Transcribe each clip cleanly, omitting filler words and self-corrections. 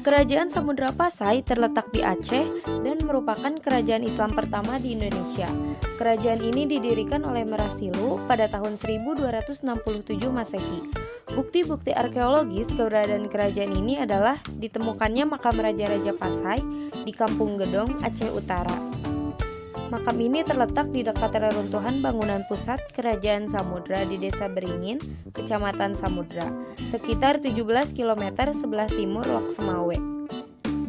Kerajaan Samudra Pasai terletak di Aceh dan merupakan kerajaan Islam pertama di Indonesia. Kerajaan ini didirikan oleh Merasilu pada tahun 1267 Masehi. Bukti-bukti arkeologis keberadaan kerajaan ini adalah ditemukannya makam Raja-Raja Pasai di Kampung Gedong, Aceh Utara. Makam ini terletak di dekat reruntuhan bangunan pusat Kerajaan Samudra di Desa Beringin, Kecamatan Samudra, sekitar 17 km sebelah timur Lok Semawe.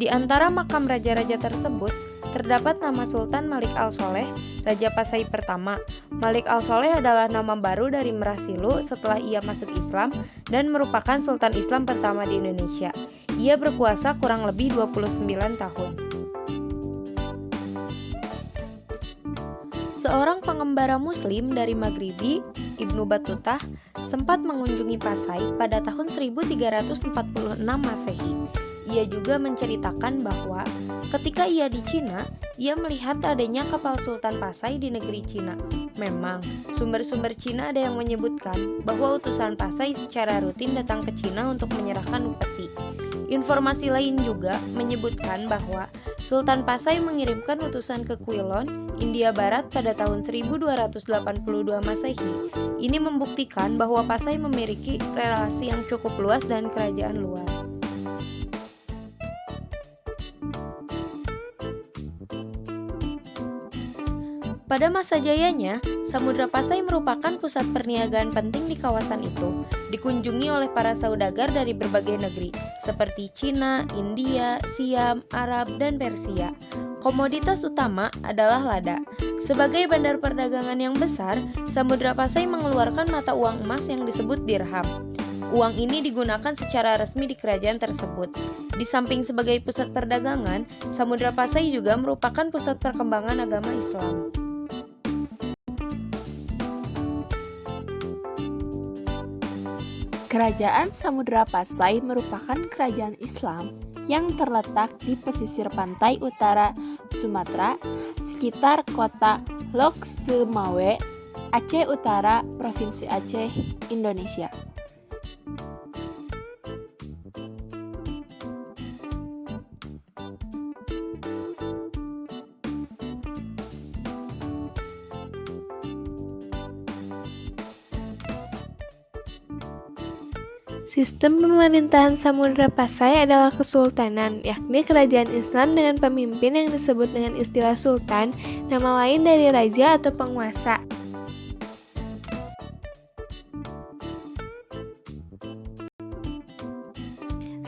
Di antara makam raja-raja tersebut, terdapat nama Sultan Malik Al-Soleh, Raja Pasai pertama. Malik Al-Soleh adalah nama baru dari Merasilu setelah ia masuk Islam dan merupakan Sultan Islam pertama di Indonesia. Ia berkuasa kurang lebih 29 tahun. Seorang pengembara Muslim dari Maghribi, Ibnu Battutah, sempat mengunjungi Pasai pada tahun 1346 Masehi. Ia juga menceritakan bahwa ketika ia di Cina, ia melihat adanya kapal Sultan Pasai di negeri Cina. Memang, sumber-sumber Cina ada yang menyebutkan bahwa utusan Pasai secara rutin datang ke Cina untuk menyerahkan upeti. Informasi lain juga menyebutkan bahwa Sultan Pasai mengirimkan utusan ke Quilon, India Barat pada tahun 1282 Masehi. Ini membuktikan bahwa Pasai memiliki relasi yang cukup luas dan kerajaan luar. Pada masa jayanya, Samudra Pasai merupakan pusat perniagaan penting di kawasan itu, dikunjungi oleh para saudagar dari berbagai negeri, seperti Cina, India, Siam, Arab, dan Persia. Komoditas utama adalah lada. Sebagai bandar perdagangan yang besar, Samudra Pasai mengeluarkan mata uang emas yang disebut dirham. Uang ini digunakan secara resmi di kerajaan tersebut. Di samping sebagai pusat perdagangan, Samudra Pasai juga merupakan pusat perkembangan agama Islam. Kerajaan Samudra Pasai merupakan kerajaan Islam yang terletak di pesisir pantai utara Sumatera, sekitar kota Lok Semawe, Aceh Utara, Provinsi Aceh, Indonesia. Sistem pemerintahan Samudra Pasai adalah kesultanan, yakni kerajaan Islam dengan pemimpin yang disebut dengan istilah sultan, nama lain dari raja atau penguasa.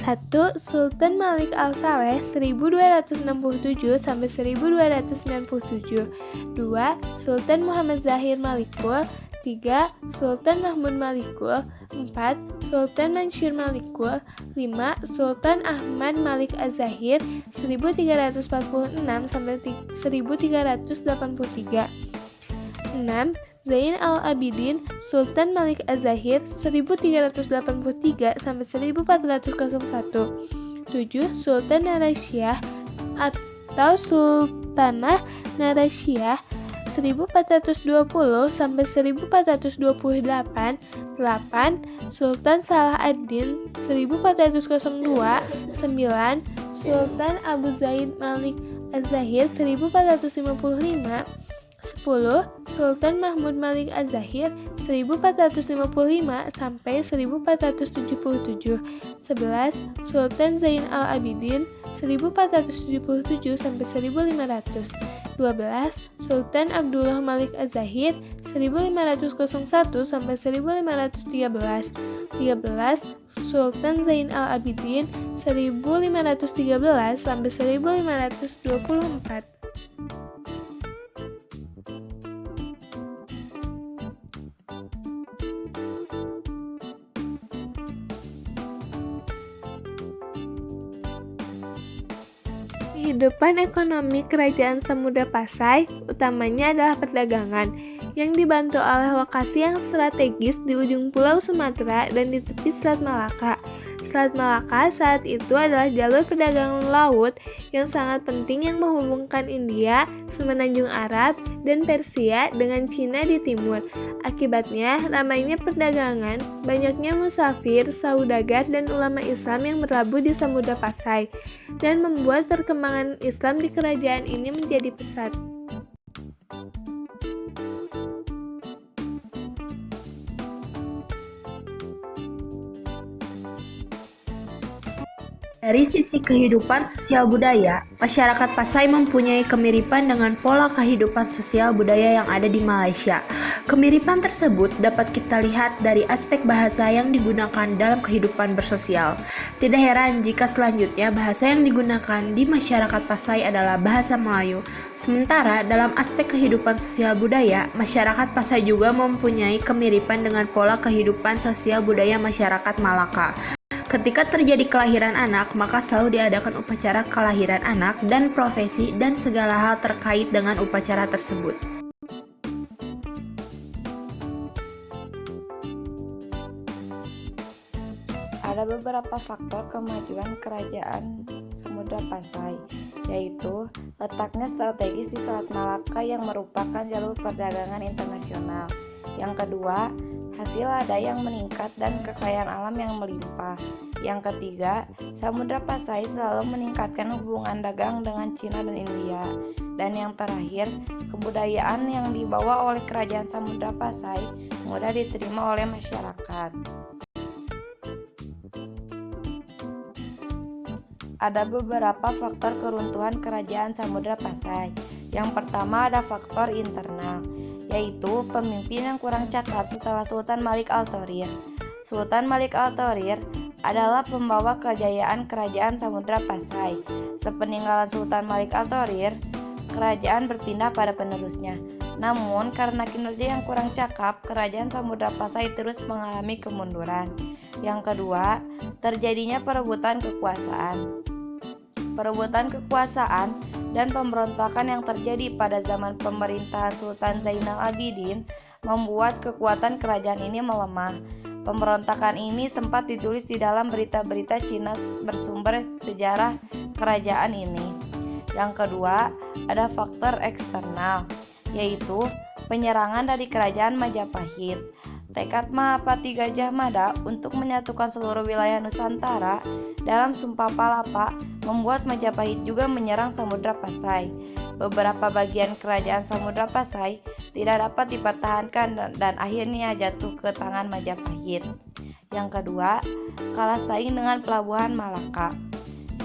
Satu, Sultan Malik Al-Saleh 1267 sampai 1297. 2. Sultan Muhammad Zahir Malikul. 3. Sultan Mahmud Malikul. 4. Sultan Mansur Malikul. 5. Sultan Ahmad Malik Az-Zahir 1346 sampai 1383. 6. Zain al-Abidin Sultan Malik Az-Zahir 1383 sampai 1401. 7. Sultan Narasyah atau Sultanah Narasyah 1420 sampai 1428. 8. Sultan Salah ad-Din 1402. 9. Sultan Abu Zaid Malik Az-Zahir 1455. 10. Sultan Mahmud Malik Az-Zahir 1455 sampai 1477. 11. Sultan Zain al-Abidin 1477 sampai 1500. 12. Sultan Abdullah Malik Az-Zahir 1501 sampai 1513. 13. Sultan Zain al-Abidin 1513 sampai 1524. Kehidupan ekonomi kerajaan Samudra Pasai utamanya adalah perdagangan yang dibantu oleh lokasi yang strategis di ujung pulau Sumatera dan di tepi Selat Malaka. Selat Malaka saat itu adalah jalur perdagangan laut yang sangat penting yang menghubungkan India, Semenanjung Arab, dan Persia dengan Cina di timur. Akibatnya, ramainya perdagangan, banyaknya musafir, saudagar, dan ulama Islam yang berlabuh di Samudra Pasai, dan membuat perkembangan Islam di kerajaan ini menjadi pesat. Dari sisi kehidupan sosial budaya, masyarakat Pasai mempunyai kemiripan dengan pola kehidupan sosial budaya yang ada di Malaysia. Kemiripan tersebut dapat kita lihat dari aspek bahasa yang digunakan dalam kehidupan bersosial. Tidak heran jika selanjutnya bahasa yang digunakan di masyarakat Pasai adalah bahasa Melayu. Sementara dalam aspek kehidupan sosial budaya, masyarakat Pasai juga mempunyai kemiripan dengan pola kehidupan sosial budaya masyarakat Malaka. Ketika terjadi kelahiran anak, maka selalu diadakan upacara kelahiran anak dan profesi dan segala hal terkait dengan upacara tersebut. Ada beberapa faktor kemajuan kerajaan Samudra Pasai, yaitu letaknya strategis di Selat Malaka yang merupakan jalur perdagangan internasional. Yang kedua, hasil lada yang meningkat dan kekayaan alam yang melimpah. Yang ketiga, Samudra Pasai selalu meningkatkan hubungan dagang dengan Cina dan India. Dan yang terakhir, kebudayaan yang dibawa oleh kerajaan Samudra Pasai mudah diterima oleh masyarakat. Ada beberapa faktor keruntuhan kerajaan Samudra Pasai. Yang pertama ada faktor internal, yaitu pemimpin yang kurang cakap setelah Sultan Malik Al-Thorir. Sultan Malik Al-Thorir adalah pembawa kejayaan kerajaan Samudra Pasai. Sepeninggalan Sultan Malik Al-Thorir, kerajaan berpindah pada penerusnya. Namun, karena kinerja yang kurang cakap, kerajaan Samudra Pasai terus mengalami kemunduran. Yang kedua, terjadinya perebutan kekuasaan. Perebutan kekuasaan dan pemberontakan yang terjadi pada zaman pemerintahan Sultan Zainal Abidin membuat kekuatan kerajaan ini melemah. Pemberontakan ini sempat ditulis di dalam berita-berita Cina bersumber sejarah kerajaan ini. Yang kedua, ada faktor eksternal, yaitu penyerangan dari kerajaan Majapahit. Tekad Mahapati Gajah Mada untuk menyatukan seluruh wilayah Nusantara dalam Sumpah Palapa membuat Majapahit juga menyerang Samudra Pasai. Beberapa bagian kerajaan Samudra Pasai tidak dapat dipertahankan dan akhirnya jatuh ke tangan Majapahit. Yang kedua, kalah saing dengan Pelabuhan Malaka.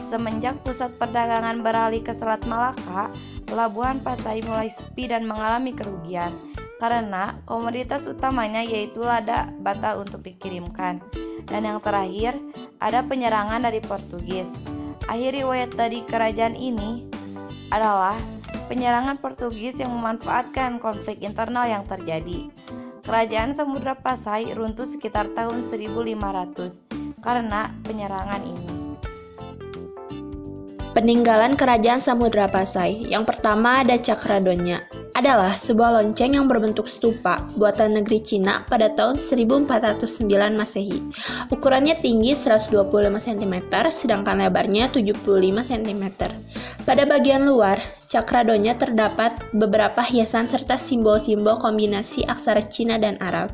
Semenjak pusat perdagangan beralih ke Selat Malaka, Pelabuhan Pasai mulai sepi dan mengalami kerugian karena komoditas utamanya yaitu lada batal untuk dikirimkan. Dan yang terakhir, ada penyerangan dari Portugis. Akhir riwayat dari kerajaan ini adalah penyerangan Portugis yang memanfaatkan konflik internal yang terjadi. Kerajaan Samudra Pasai runtuh sekitar tahun 1500 karena penyerangan ini. Peninggalan kerajaan Samudra Pasai. Yang pertama ada Cakradonya. Adalah sebuah lonceng yang berbentuk stupa buatan negeri Cina pada tahun 1409 Masehi. Ukurannya tinggi 125 cm, sedangkan lebarnya 75 cm. Pada bagian luar, Cakradonya terdapat beberapa hiasan serta simbol-simbol kombinasi aksara Cina dan Arab.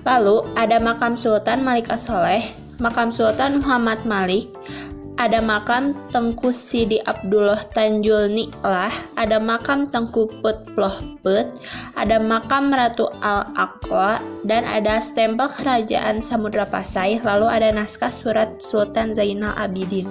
Lalu ada makam Sultan Malik As-Soleh, makam Sultan Muhammad Malik, ada makam Tengku Sidi Abdullah Tanjul Niklah, ada makam Tengku Put Ploh Put, ada makam Ratu Al-Aqwa, dan ada stempel kerajaan Samudra Pasai, lalu ada naskah surat Sultan Zainal Abidin.